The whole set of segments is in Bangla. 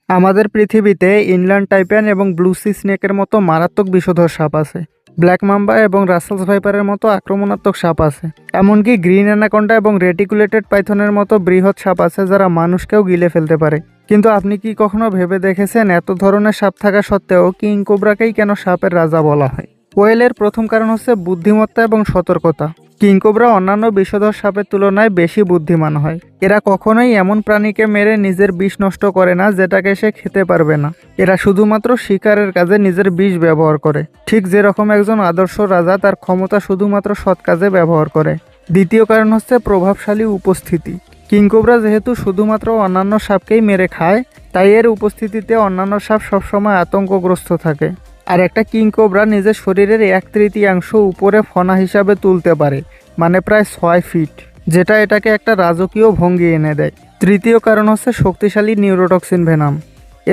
আমাদের পৃথিবীতে ইনল্যান্ড টাইপিয়ান এবং ব্লু সি স্নেকের মতো মারাত্মক বিষধর সাপ আছে। ব্ল্যাক মাম্বা এবং রাসেলস ভাইপারের মতো আক্রমণাত্মক সাপ আছে। এমনকি গ্রিন অ্যানাকন্ডা এবং রেটিকুলেটেড পাইথনের মতো বৃহৎ সাপ আছে যারা মানুষকেও গিলে ফেলতে পারে। কিন্তু আপনি কি কখনো ভেবে দেখেছেন এত ধরনের সাপ থাকা সত্ত্বেও কিং কোবরাকেই কেন সাপের রাজা বলা হয়? ওয়েলের প্রথম কারণ হচ্ছে বুদ্ধিমত্তা এবং সতর্কতা। কিং কোবরা অন্যান্য বিষধর সাপের তুলনায় বেশি বুদ্ধিমান হয়। এরা কখনোই এমন প্রাণীকে মেরে নিজের বিষ নষ্ট করে না যেটাকে সে খেতে পারবে না। এরা শুধুমাত্র শিকারের কাজে নিজের বিষ ব্যবহার করে, ঠিক যেরকম একজন আদর্শ রাজা তার ক্ষমতা শুধুমাত্র সৎ কাজে ব্যবহার করে। দ্বিতীয় কারণ হচ্ছে প্রভাবশালী উপস্থিতি। কিং কোবরা যেহেতু শুধুমাত্র অন্যান্য সাপকেই মেরে খায়, তাই এর উপস্থিতিতে অন্যান্য সাপ সবসময় আতঙ্কগ্রস্ত থাকে। আর একটা কিং কোবরা নিজের শরীরের 1/3 উপরে ফনা হিসাবে তুলতে পারে, মানে প্রায় 6 ফিট, যেটা এটাকে একটা রাজকীয় ভঙ্গি এনে দেয়। তৃতীয় কারণ হচ্ছে শক্তিশালী নিউরোটক্সিন ভেনাম।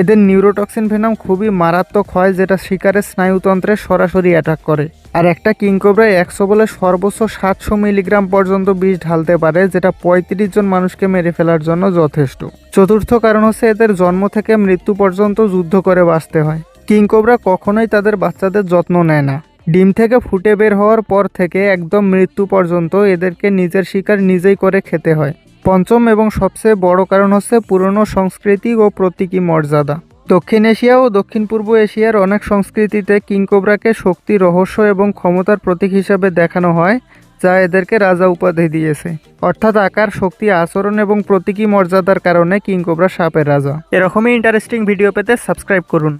এদের নিউরোটক্সিন ভেনাম খুবই মারাত্মক হয়, যেটা শিকারের স্নায়ুতন্ত্রে সরাসরি অ্যাটাক করে। আর একটা কিং কোবরায় 100 বলে সর্বোচ্চ 700 মিলিগ্রাম পর্যন্ত বিষ ঢালতে পারে, যেটা 35 জন মানুষকে মেরে ফেলার জন্য যথেষ্ট। চতুর্থ কারণ হচ্ছে এদের জন্ম থেকে মৃত্যু পর্যন্ত যুদ্ধ করে বাঁচতে হয়। কিং কোবরা কখনোই তাদের বাচ্চাদের যত্ন নেয় না। ডিম থেকে ফুটে বের হওয়ার পর থেকে একদম মৃত্যু পর্যন্ত এদেরকে নিজের শিকার নিজেই করে খেতে হয়। পঞ্চম এবং সবচেয়ে বড় কারণ হচ্ছে পুরনো সংস্কৃতি ও প্রতীকী মর্যাদা। দক্ষিণ এশিয়া ও দক্ষিণ পূর্ব এশিয়ার অনেক সংস্কৃতিতে কিং কোবরাকে শক্তি, রহস্য এবং ক্ষমতার প্রতীক হিসাবে দেখানো হয়, যা এদেরকে রাজা উপাধি দিয়েছে। অর্থাৎ আকার, শক্তি, আচরণ এবং প্রতীকী মর্যাদার কারণে কিং কোবরা সাপের রাজা। এরকমই ইন্টারেস্টিং ভিডিও পেতে সাবস্ক্রাইব করুন।